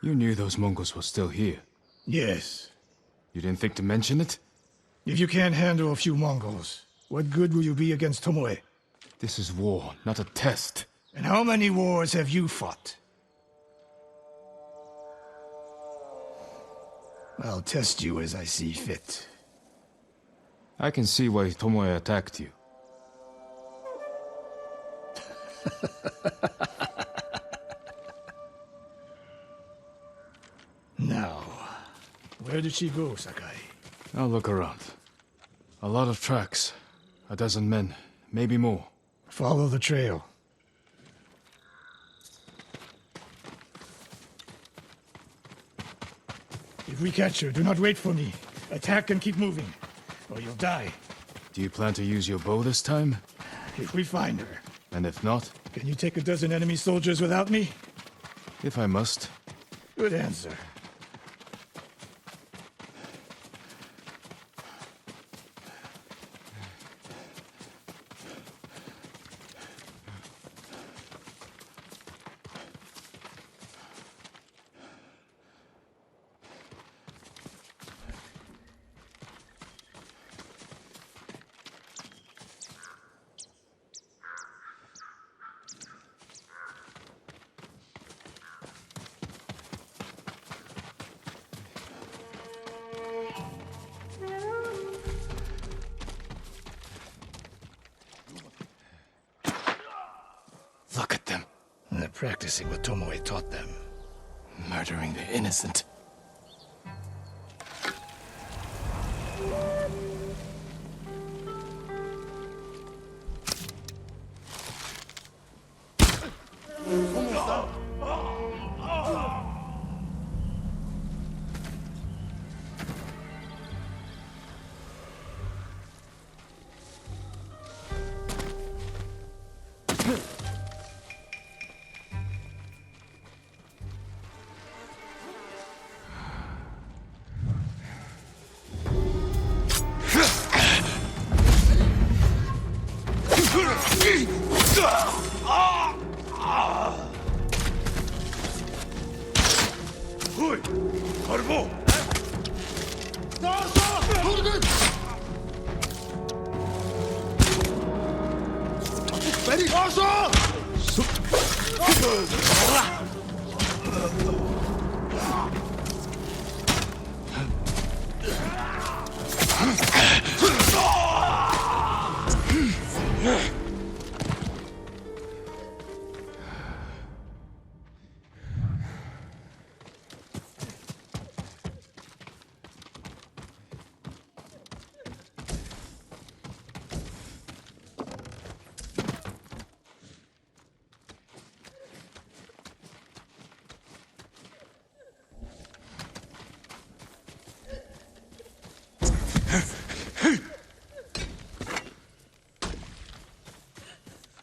You knew those Mongols were still here. Yes. You didn't think to mention it? If you can't handle a few Mongols, what good will you be against Tomoe? This is war, not a test. And how many wars have you fought? I'll test you as I see fit. I can see why Tomoe attacked you. Now, where did she go, Sakai? I'll look around. A lot of tracks. A dozen men, maybe more. Follow the trail. If we catch her, do not wait for me. Attack and keep moving, or you'll die. Do you plan to use your bow this time? If we find her. And if not? Can you take a dozen enemy soldiers without me? If I must. Good answer. Look at them. They're practicing what Tomoe taught them. Murdering the innocent.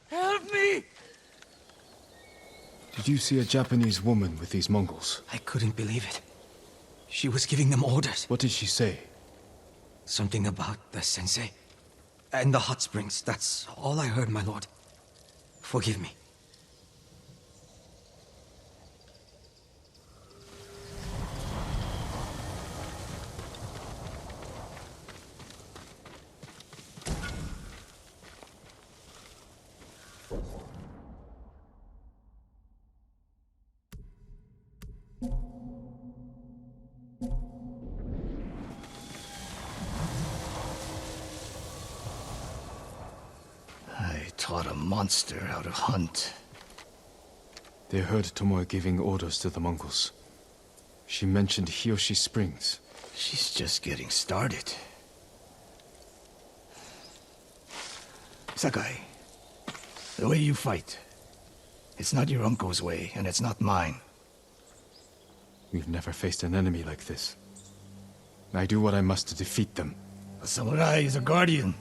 Help me! Did you see a Japanese woman with these Mongols? I couldn't believe it. She was giving them orders. What did she say? Something about the sensei and the hot springs. That's all I heard, my lord. Forgive me. I taught a monster how to hunt. They heard Tomoe giving orders to the Mongols. She mentioned Hiyoshi Springs. She's just getting started. Sakai, the way you fight, it's not your uncle's way, and it's not mine. We've never faced an enemy like this. I do what I must to defeat them. A samurai is a guardian,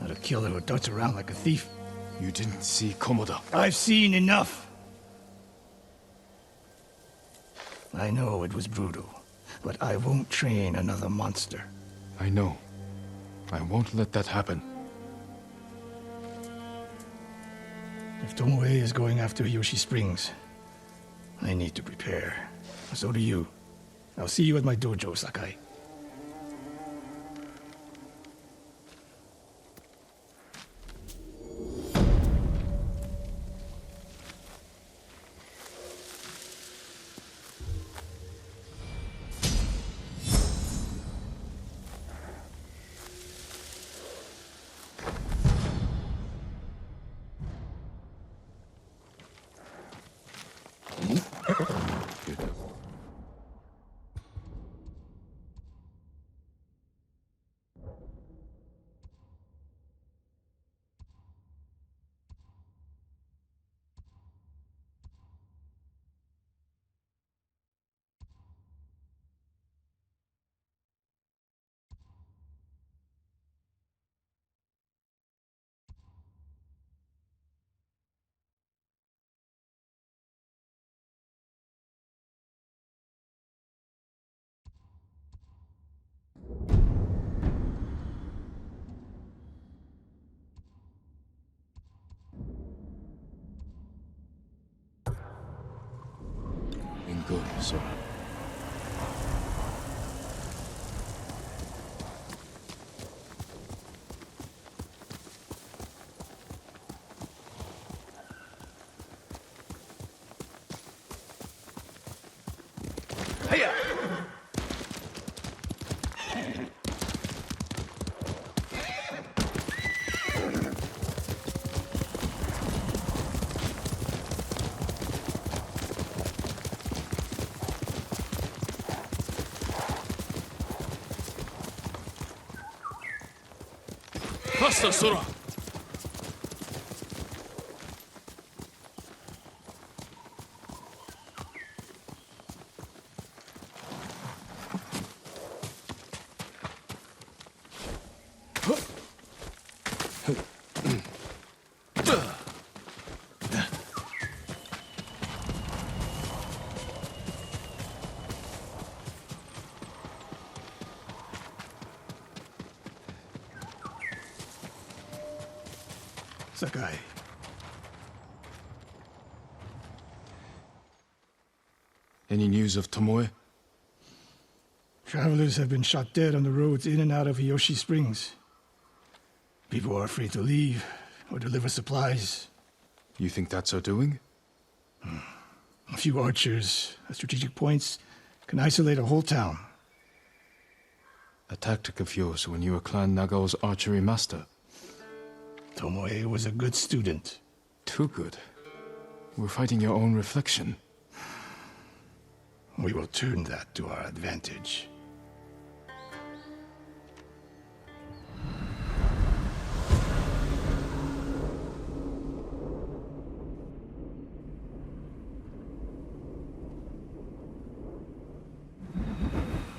not a killer who darts around like a thief. You didn't see Komoda. I've seen enough. I know it was brutal, but I won't train another monster. I know. I won't let that happen. If Tomoe is going after Hiyoshi Springs, I need to prepare. So do you. I'll see you at my dojo, Sakai. Good, Sora. Faster, Sora! Sakai. Any news of Tomoe? Travelers have been shot dead on the roads in and out of Hiyoshi Springs. People are afraid to leave or deliver supplies. You think that's her doing? A few archers at strategic points can isolate a whole town. A tactic of yours when you were Clan Nagao's archery master. Tomoe was a good student. Too good. We're fighting your own reflection. We will turn that to our advantage.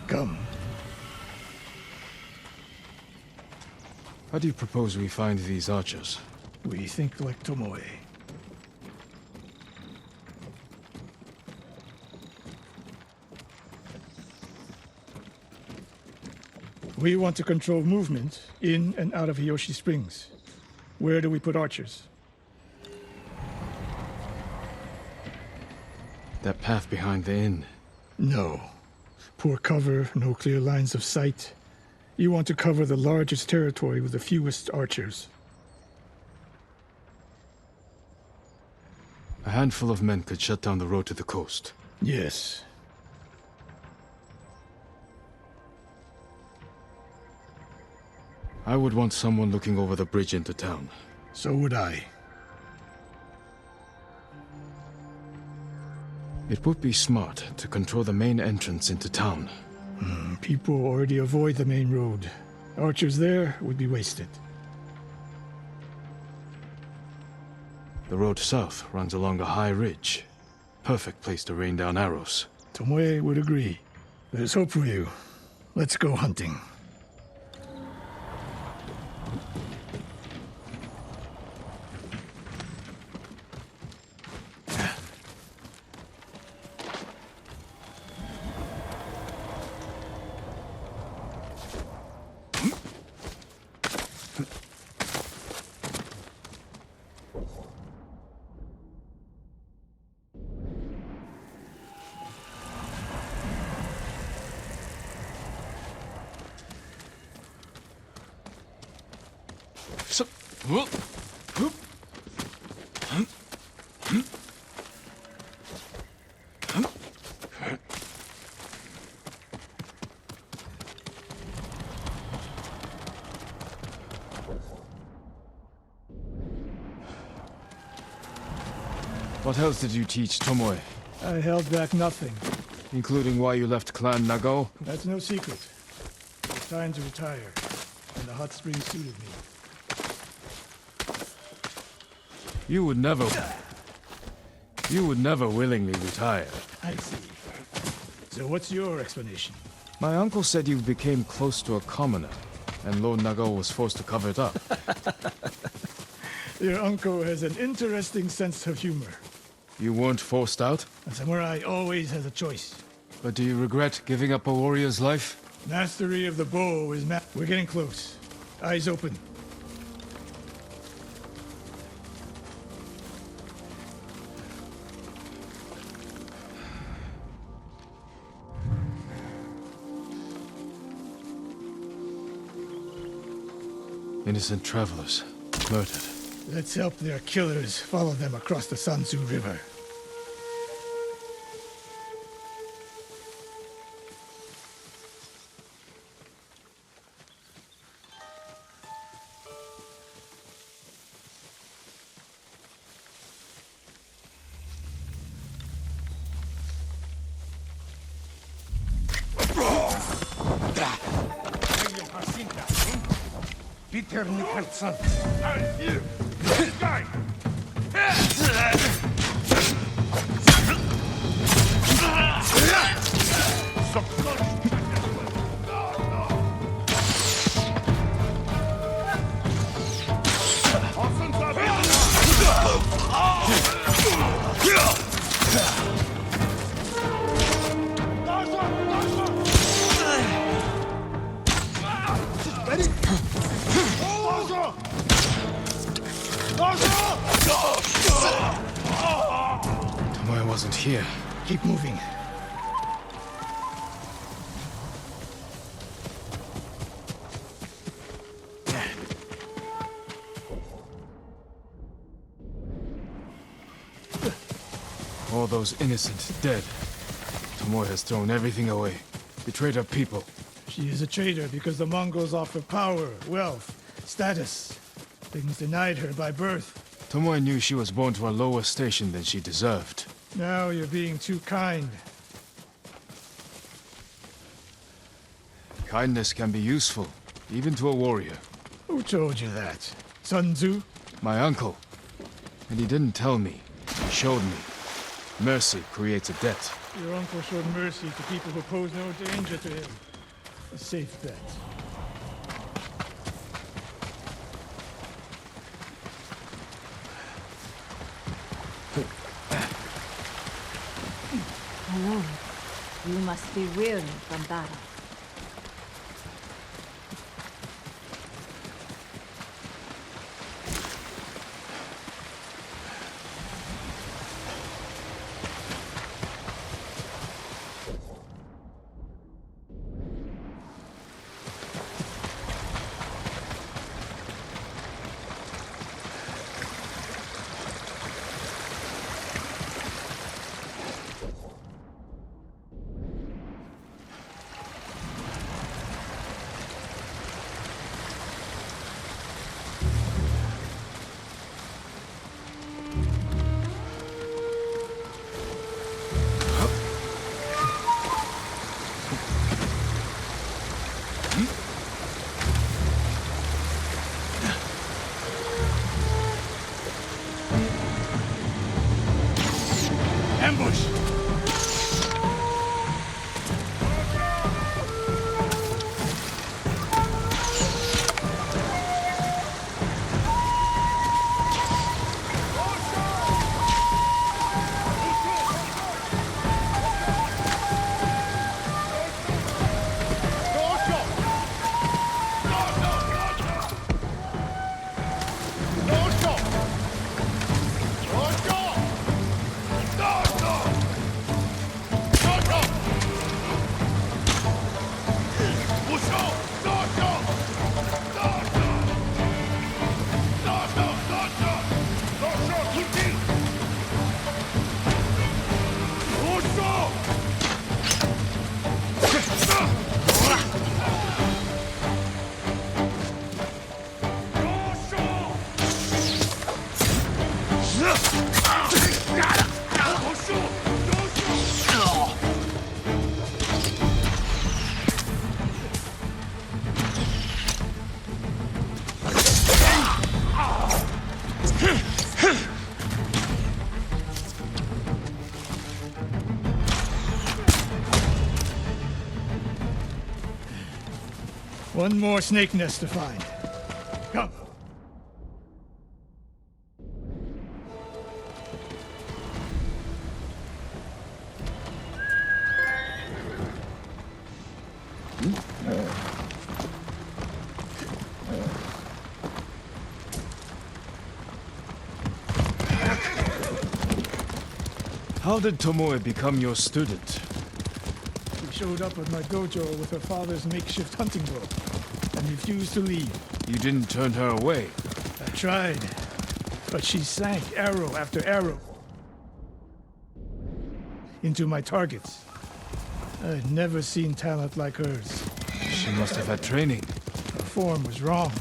Come. How do you propose we find these archers? We think like Tomoe. We want to control movement in and out of Hiyoshi Springs. Where do we put archers? That path behind the inn. No. Poor cover, no clear lines of sight. You want to cover the largest territory with the fewest archers. A handful of men could shut down the road to the coast. Yes. I would want someone looking over the bridge into town. So would I. It would be smart to control the main entrance into town. People already avoid the main road. Archers there would be wasted. The road south runs along a high ridge. Perfect place to rain down arrows. Tomoe would agree. There's hope for you. Let's go hunting. What else did you teach Tomoe? I held back nothing. Including why you left Clan Nagao? That's no secret. It's time to retire, and the hot spring suited me. You would never willingly retire. I see. So what's your explanation? My uncle said you became close to a commoner, and Lord Nagao was forced to cover it up. Your uncle has an interesting sense of humor. You weren't forced out? A samurai always has a choice. But do you regret giving up a warrior's life? Mastery of the bow is We're getting close. Eyes open. Innocent travelers, murdered. Let's help their killers follow them across the Sanzu River. Peter Nicholson. Tomoe wasn't here. Keep moving. All those innocent dead. Tomoe has thrown everything away. Betrayed her people. She is a traitor because the Mongols offer power, wealth, status. Things denied her by birth. Tomoe knew she was born to a lower station than she deserved. Now you're being too kind. Kindness can be useful, even to a warrior. Who told you that? Sun Tzu? My uncle. And he didn't tell me. He showed me. Mercy creates a debt. Your uncle showed mercy to people who pose no danger to him. A safe bet. Alone. You must be weary from battle. One more snake nest to find. Come. How did Tomoe become your student? She showed up at my dojo with her father's makeshift hunting bow and refused to leave. You didn't turn her away. I tried, but she sank arrow after arrow into my targets. I'd never seen talent like hers. She must have had training. Her form was wrong.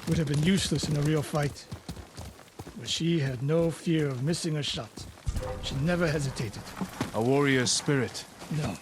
Would have been useless in a real fight. But she had no fear of missing a shot. She never hesitated. A warrior's spirit. No.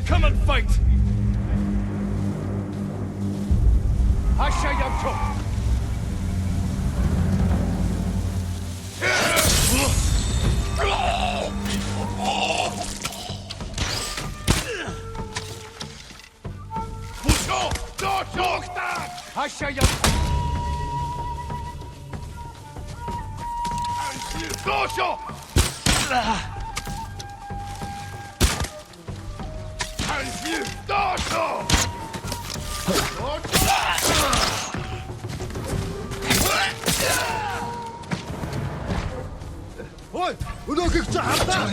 Come and fight! Hashayamcho! Musho! Dojo! Hashayamcho! Dojo! Dojo! Ой, өнөөхийг чи хардаа.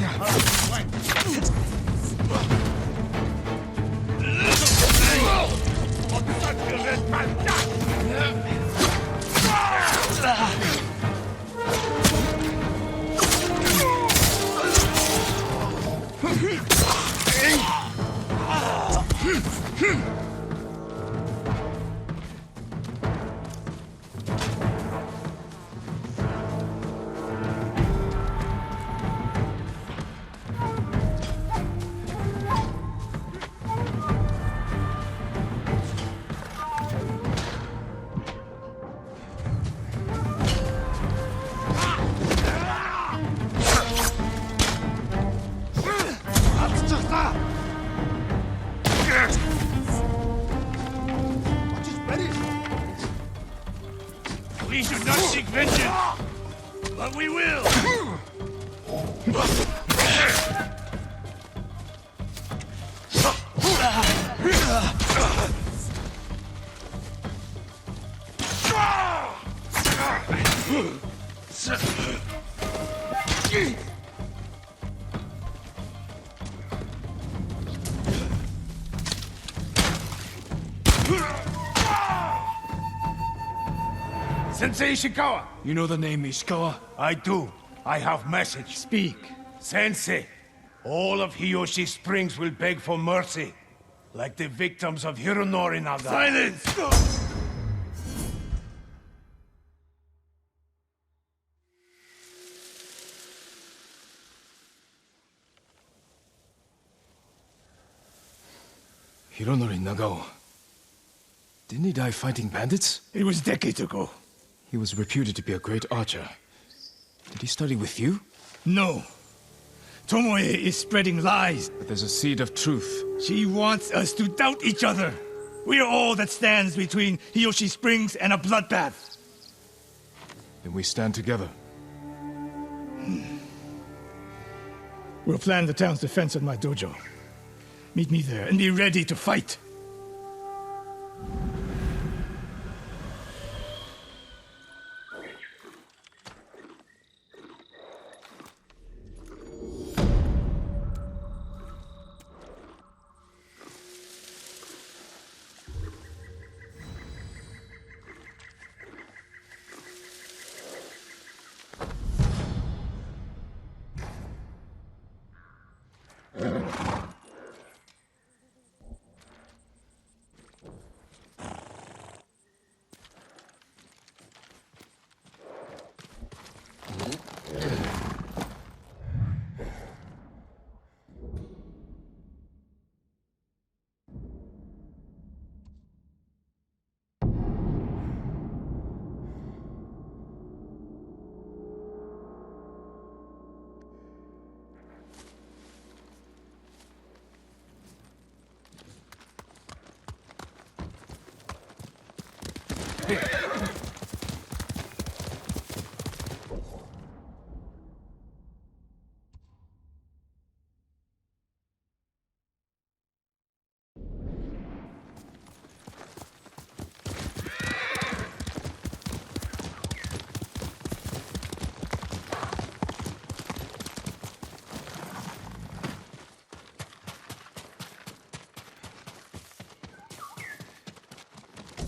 We should not seek vengeance, but we will. Sensei Ishikawa! You know the name Ishikawa? I do. I have message. Speak. Sensei, all of Hiyoshi Springs will beg for mercy, like the victims of Hironori Naga. Silence! Hironori Nagao. Didn't he die fighting bandits? It was decades ago. He was reputed to be a great archer. Did he study with you? No. Tomoe is spreading lies. But there's a seed of truth. She wants us to doubt each other. We are all that stands between Hiyoshi Springs and a bloodbath. Then we stand together. We'll plan the town's defense at my dojo. Meet me there and be ready to fight.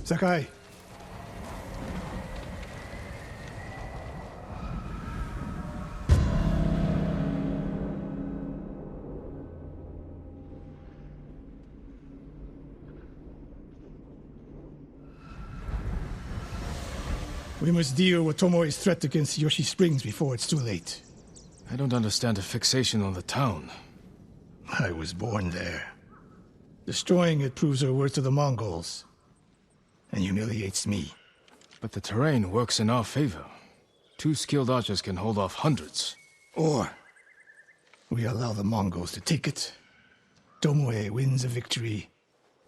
Sakai. We must deal with Tomoe's threat against Hiyoshi Springs before it's too late. I don't understand a fixation on the town. I was born there. Destroying it proves her worth to the Mongols. And humiliates me. But the terrain works in our favor. 2 skilled archers can hold off hundreds. Or we allow the Mongols to take it. Tomoe wins a victory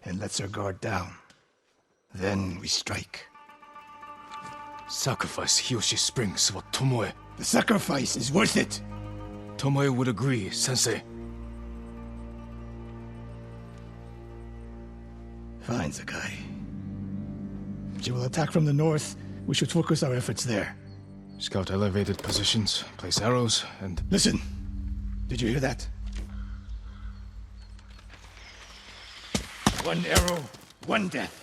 and lets her guard down. Then we strike. Sacrifice Hiyoshi Springs for Tomoe. The sacrifice is worth it. Tomoe would agree, Sensei. Fine, Sakai. She will attack from the north. We should focus our efforts there. Scout elevated positions, place arrows, and... Listen. Did you hear that? One arrow, one death.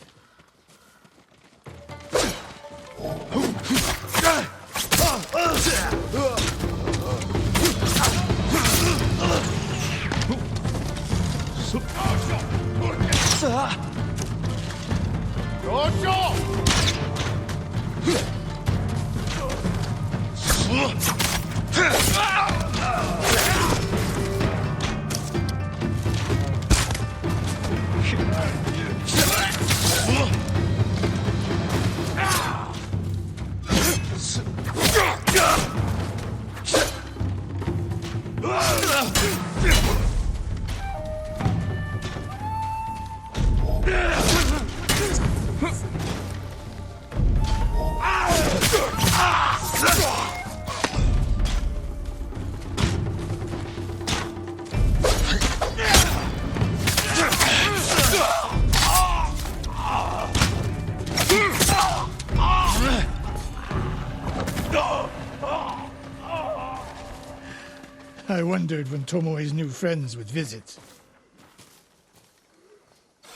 I wondered when Tomoe's new friends would visit.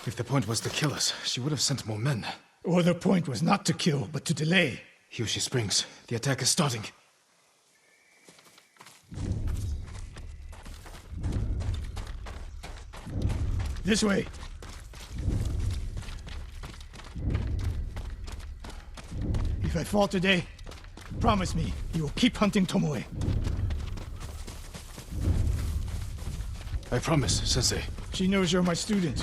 If the point was to kill us, she would have sent more men. Or the point was not to kill, but to delay. Hiyoshi Springs. The attack is starting. This way. If I fall today, promise me you will keep hunting Tomoe. I promise, Sensei. She knows you're my student.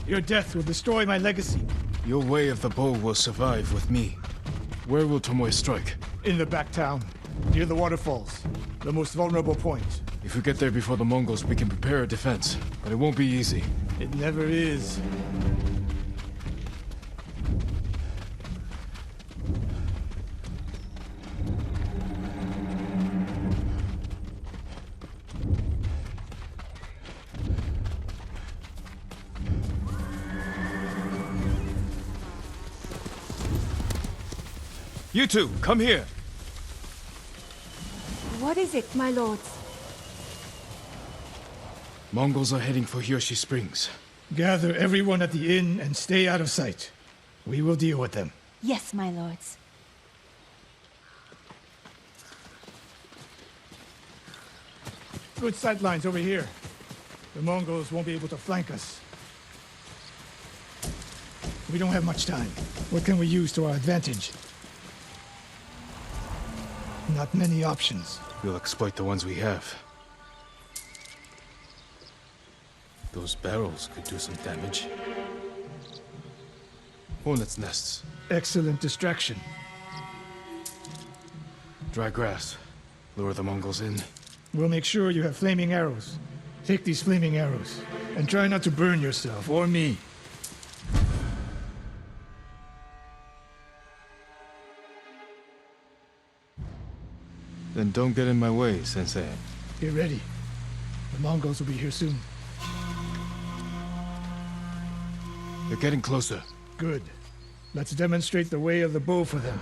Your death will destroy my legacy. Your way of the bow will survive with me. Where will Tomoe strike? In the back town, near the waterfalls. The most vulnerable point. If we get there before the Mongols, we can prepare a defense. But it won't be easy. It never is. You two, come here. What is it, my lords? Mongols are heading for Hiyoshi Springs. Gather everyone at the inn and stay out of sight. We will deal with them. Yes, my lords. Good sight lines over here. The Mongols won't be able to flank us. We don't have much time. What can we use to our advantage? Not many options. We'll exploit the ones we have. Those barrels could do some damage. Hornets' nests. Excellent distraction. Dry grass. Lure the Mongols in. We'll make sure you have flaming arrows. Take these flaming arrows, and try not to burn yourself or me. Then don't get in my way, Sensei. Get ready. The Mongols will be here soon. They're getting closer. Good. Let's demonstrate the way of the bow for them.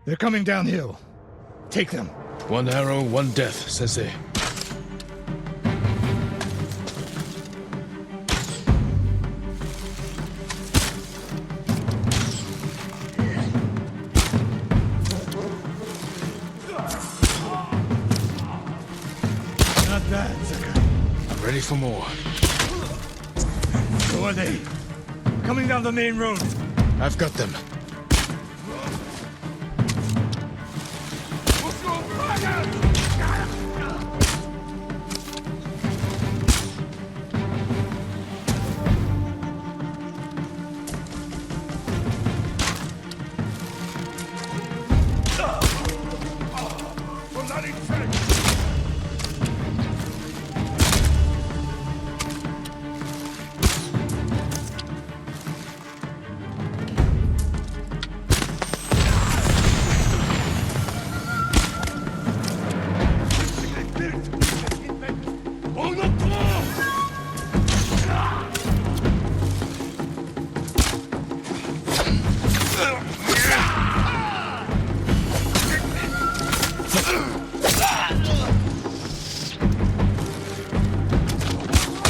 They're coming downhill. Take them. One arrow, one death, Sensei. Not bad, Sakai. I'm ready for more. Who are they? Coming down the main road. I've got them.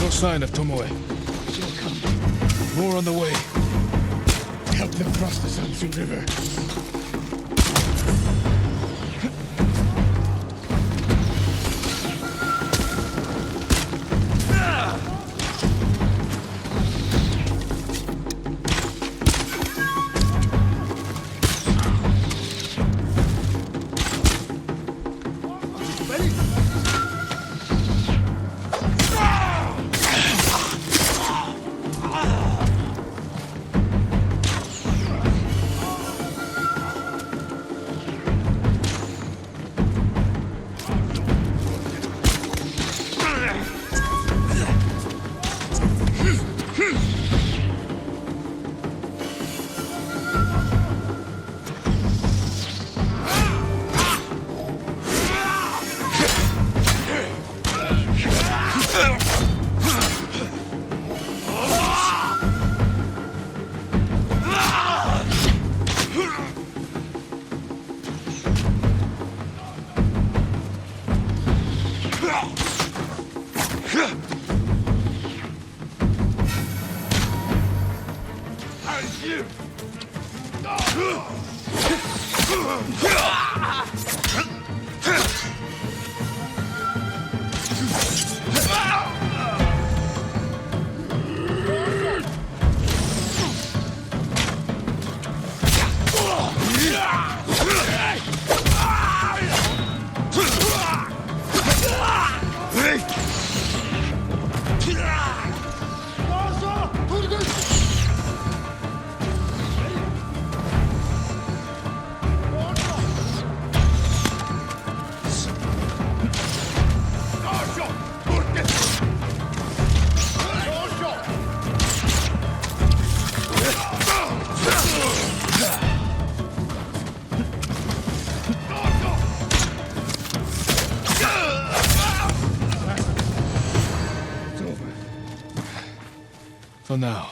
No sign of Tomoe. She'll come. More on the way. Help them cross the Sansu River. For now.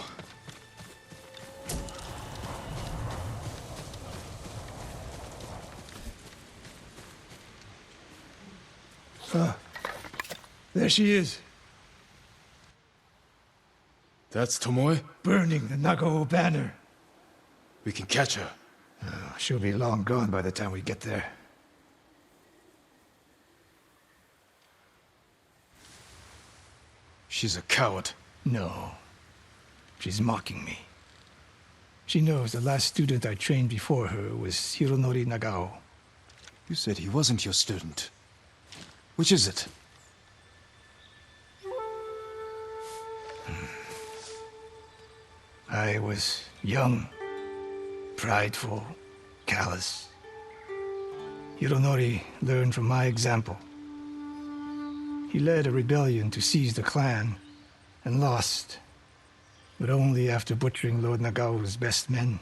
There she is, That's Tomoe? burning the Nagao banner. We can catch her. She'll be long gone by the time we get there. She's a coward. No. She's mocking me. She knows the last student I trained before her was Hironori Nagao. You said he wasn't your student. Which is it? I was young, prideful, callous. Hironori learned from my example. He led a rebellion to seize the clan, and lost, but only after butchering Lord Nagao's best men.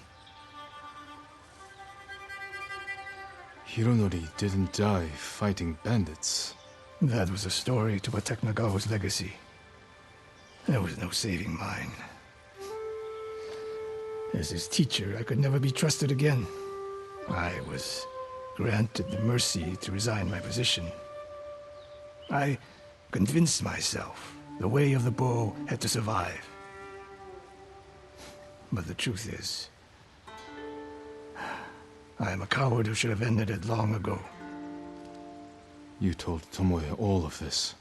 Hironori didn't die fighting bandits. That was a story to protect Nagao's legacy. There was no saving mine. As his teacher, I could never be trusted again. I was granted the mercy to resign my position. I convinced myself the way of the bow had to survive. But the truth is, I am a coward who should have ended it long ago. You told Tomoe all of this.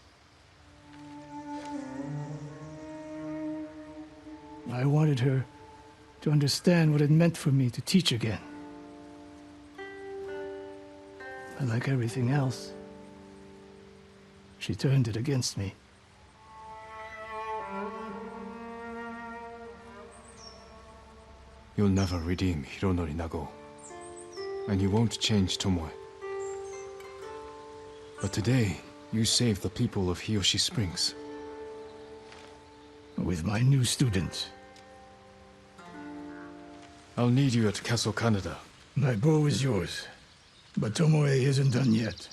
I wanted her to understand what it meant for me to teach again. But like everything else, she turned it against me. You'll never redeem Hironori Nagao. And you won't change Tomoe. But today, you saved the people of Hiyoshi Springs. With my new student. I'll need you at Castle Canada. My bow is yours, but Tomoe isn't done yet.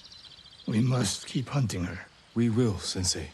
We must keep hunting her. We will, Sensei.